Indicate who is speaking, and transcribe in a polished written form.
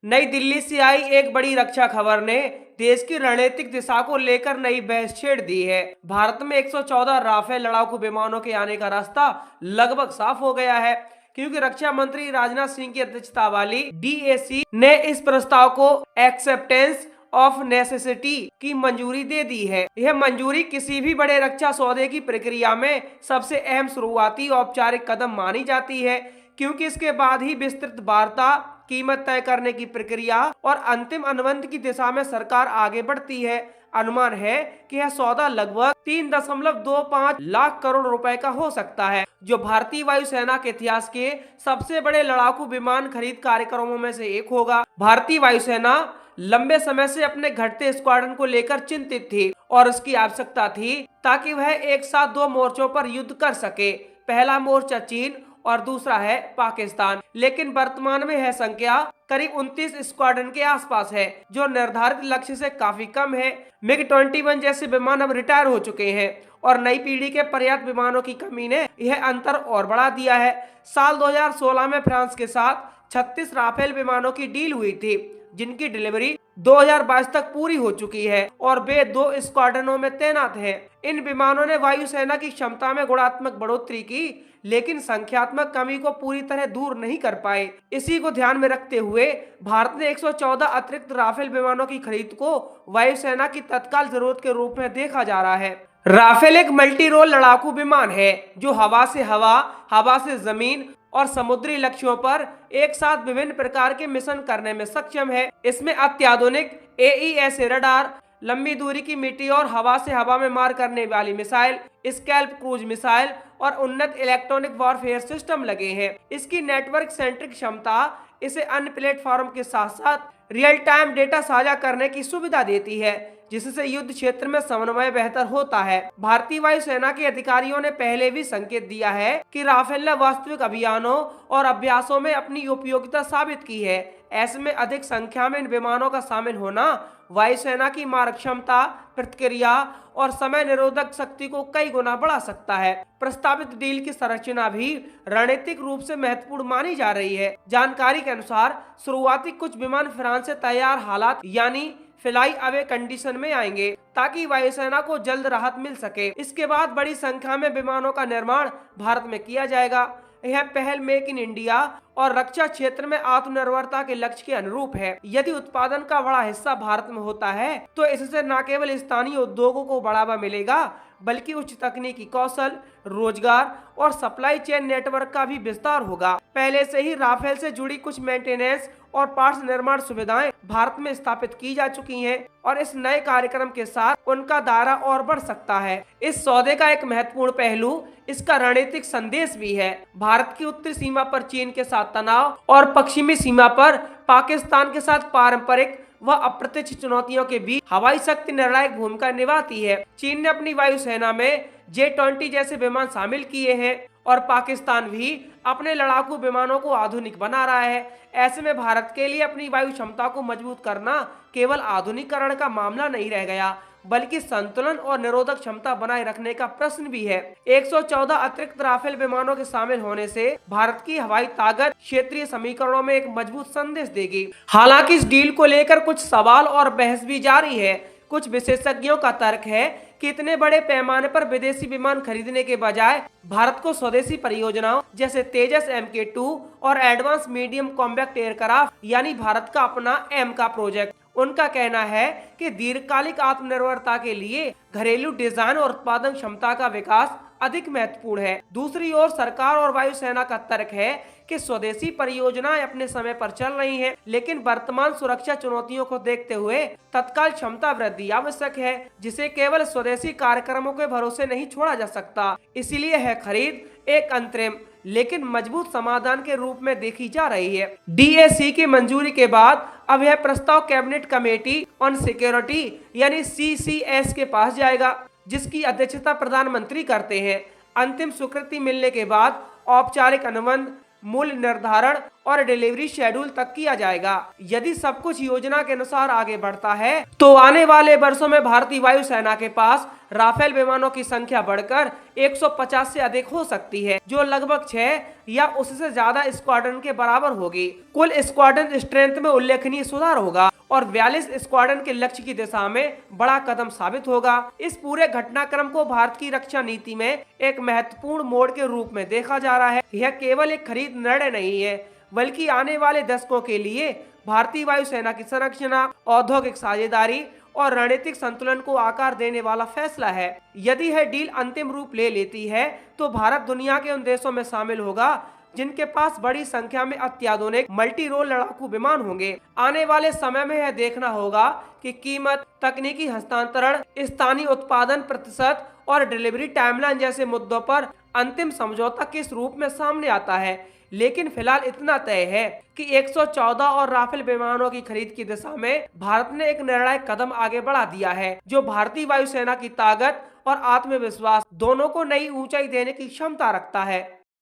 Speaker 1: नई दिल्ली से आई एक बड़ी रक्षा खबर ने देश की रणनीतिक दिशा को लेकर नई बहस छेड़ दी है। भारत में 114 राफेल लड़ाकू विमानों के आने का रास्ता लगभग साफ हो गया है, क्योंकि रक्षा मंत्री राजनाथ सिंह की अध्यक्षता वाली डीएसी ने इस प्रस्ताव को एक्सेप्टेंस ऑफ नेसेसिटी की मंजूरी दे दी है। यह मंजूरी किसी भी बड़े रक्षा सौदे की प्रक्रिया में सबसे अहम शुरुआती औपचारिक कदम मानी जाती है, क्योंकि इसके बाद ही विस्तृत वार्ता, कीमत तय करने की प्रक्रिया और अंतिम अनुबंध की दिशा में सरकार आगे बढ़ती है। अनुमान है कि यह सौदा लगभग 3.25 लाख करोड़ रुपए का हो सकता है, जो भारतीय वायुसेना के इतिहास के सबसे बड़े लड़ाकू विमान खरीद कार्यक्रमों में से एक होगा। भारतीय वायुसेना लंबे समय से अपने घटते स्क्वाड्रन को लेकर चिंतित थी और उसकी आवश्यकता थी ताकि वह एक साथ दो मोर्चों पर युद्ध कर सके। पहला मोर्चा चीन और दूसरा है पाकिस्तान। लेकिन वर्तमान में यह संख्या करीब 29 स्क्वाड्रन के आसपास है, जो निर्धारित लक्ष्य से काफी कम है। मिग-21 जैसे विमान अब रिटायर हो चुके हैं और नई पीढ़ी के पर्याप्त विमानों की कमी ने यह अंतर और बढ़ा दिया है। साल 2016 में फ्रांस के साथ 36 राफेल विमानों की डील हुई थी, जिनकी डिलीवरी 2022 तक पूरी हो चुकी है और वे 2 स्क्वाड्रनों में तैनात हैं। इन विमानों ने वायुसेना की क्षमता में गुणात्मक बढ़ोतरी की, लेकिन संख्यात्मक कमी को पूरी तरह दूर नहीं कर पाए। इसी को ध्यान में रखते हुए भारत ने 114 अतिरिक्त राफेल विमानों की खरीद को वायुसेना की तत्काल जरूरत के रूप में देखा जा रहा है। राफेल एक मल्टी रोल लड़ाकू विमान है, जो हवा से हवा, हवा से जमीन और समुद्री लक्ष्यों पर एक साथ विभिन्न प्रकार के मिशन करने में सक्षम है। इसमें अत्याधुनिक AES रडार, लंबी दूरी की मिट्टी और हवा से हवा में मार करने वाली मिसाइल, स्कैल्प क्रूज मिसाइल और उन्नत इलेक्ट्रॉनिक वॉरफेयर सिस्टम लगे हैं। इसकी नेटवर्क सेंट्रिक क्षमता इसे अन्य प्लेटफॉर्म के साथ साथ रियल टाइम डेटा साझा करने की सुविधा देती है, जिससे युद्ध क्षेत्र में समन्वय बेहतर होता है। भारतीय वायुसेना के अधिकारियों ने पहले भी संकेत दिया है कि राफेल ने वास्तविक अभियानों और अभ्यासों में अपनी उपयोगिता साबित की है। ऐसे में अधिक संख्या में इन विमानों का शामिल होना वायुसेना की मारक क्षमता, प्रतिक्रिया और समय निरोधक शक्ति को कई गुना बढ़ा सकता है। प्रस्तावित डील की संरचना भी रणनीतिक रूप से महत्वपूर्ण मानी जा रही है। जानकारी के अनुसार शुरुआती कुछ विमान फ्रांस से तैयार हालात यानी फ्लाई अवे कंडीशन में आएंगे, ताकि वायुसेना को जल्द राहत मिल सके। इसके बाद बड़ी संख्या में विमानों का निर्माण भारत में किया जाएगा। यह पहल मेक इन इंडिया और रक्षा क्षेत्र में आत्मनिर्भरता के लक्ष्य के अनुरूप है। यदि उत्पादन का बड़ा हिस्सा भारत में होता है, तो इससे न केवल स्थानीय उद्योगों को बढ़ावा मिलेगा, बल्कि उच्च तकनीकी कौशल, रोजगार और सप्लाई चेन नेटवर्क का भी विस्तार होगा। पहले से ही राफेल से जुड़ी कुछ मेंटेनेंस और पार्ट्स निर्माण सुविधाएं भारत में स्थापित की जा चुकी हैं और इस नए कार्यक्रम के साथ उनका दायरा और बढ़ सकता है। इस सौदे का एक महत्वपूर्ण पहलू इसका रणनीतिक संदेश भी है। भारत की उत्तरी सीमा पर चीन के साथ तनाव और पश्चिमी सीमा पर पाकिस्तान के साथ पारंपरिक व अप्रत्यक्ष चुनौतियों के बीच हवाई शक्ति निर्णायक भूमिका निभाती है। चीन ने अपनी वायुसेना में J-20 जैसे विमान शामिल किए हैं और पाकिस्तान भी अपने लड़ाकू विमानों को आधुनिक बना रहा है। ऐसे में भारत के लिए अपनी वायु क्षमता को मजबूत करना केवल आधुनिकीकरण का मामला नहीं रह गया, बल्कि संतुलन और निरोधक क्षमता बनाए रखने का प्रश्न भी है। 114 अतिरिक्त राफेल विमानों के शामिल होने से भारत की हवाई ताकत क्षेत्रीय समीकरणों में एक मजबूत संदेश देगी। हालांकि इस डील को लेकर कुछ सवाल और बहस भी जारी है। कुछ विशेषज्ञों का तर्क है कि इतने बड़े पैमाने पर विदेशी विमान खरीदने के बजाय भारत को स्वदेशी परियोजनाओं जैसे तेजस MK2 और एडवांस मीडियम कॉम्बैक्ट एयरक्राफ्ट यानी भारत का अपना M का प्रोजेक्ट। उनका कहना है कि दीर्घकालिक आत्मनिर्भरता के लिए घरेलू डिजाइन और उत्पादन क्षमता का विकास अधिक महत्वपूर्ण है। दूसरी ओर सरकार और वायुसेना का तर्क है कि स्वदेशी परियोजनाएं अपने समय पर चल रही हैं, लेकिन वर्तमान सुरक्षा चुनौतियों को देखते हुए तत्काल क्षमता वृद्धि आवश्यक है, जिसे केवल स्वदेशी कार्यक्रमों के भरोसे नहीं छोड़ा जा सकता। इसीलिए यह खरीद एक अंतरिम लेकिन मजबूत समाधान के रूप में देखी जा रही है। DAC की मंजूरी के बाद अब यह प्रस्ताव कैबिनेट कमेटी ऑन सिक्योरिटी यानी CCS के पास जाएगा, जिसकी अध्यक्षता प्रधानमंत्री करते हैं। अंतिम स्वीकृति मिलने के बाद औपचारिक अनुबंध मूल्य निर्धारण और डिलीवरी शेड्यूल तक किया जाएगा। यदि सब कुछ योजना के अनुसार आगे बढ़ता है तो आने वाले वर्षों में भारतीय वायुसेना के पास राफेल विमानों की संख्या बढ़कर 150 से अधिक हो सकती है, जो लगभग 6 या उससे ज्यादा स्क्वाड्रन के बराबर होगी। कुल स्क्वाड्रन स्ट्रेंथ में उल्लेखनीय सुधार होगा और 42 स्क्वाड्रन के लक्ष्य की दिशा में बड़ा कदम साबित होगा। इस पूरे घटनाक्रम को भारत की रक्षा नीति में एक महत्वपूर्ण मोड़ के रूप में देखा जा रहा है। यह केवल एक खरीद निर्णय नहीं है, बल्कि आने वाले दशकों के लिए भारतीय वायुसेना की संरचना, औद्योगिक साझेदारी और रणनीतिक संतुलन को आकार देने वाला फैसला है। यदि यह डील अंतिम रूप ले लेती है तो भारत दुनिया के उन देशों में शामिल होगा जिनके पास बड़ी संख्या में अत्याधुनिक मल्टी रोल लड़ाकू विमान होंगे। आने वाले समय में यह देखना होगा कि कीमत, तकनीकी हस्तांतरण, स्थानीय उत्पादन प्रतिशत और डिलीवरी टाइमलाइन जैसे मुद्दों पर अंतिम समझौता किस रूप में सामने आता है। लेकिन फिलहाल इतना तय है कि 114 और राफेल विमानों की खरीद की दिशा में भारत ने एक निर्णायक कदम आगे बढ़ा दिया है, जो भारतीय वायुसेना की ताकत और आत्मविश्वास दोनों को नई ऊंचाई देने की क्षमता रखता है।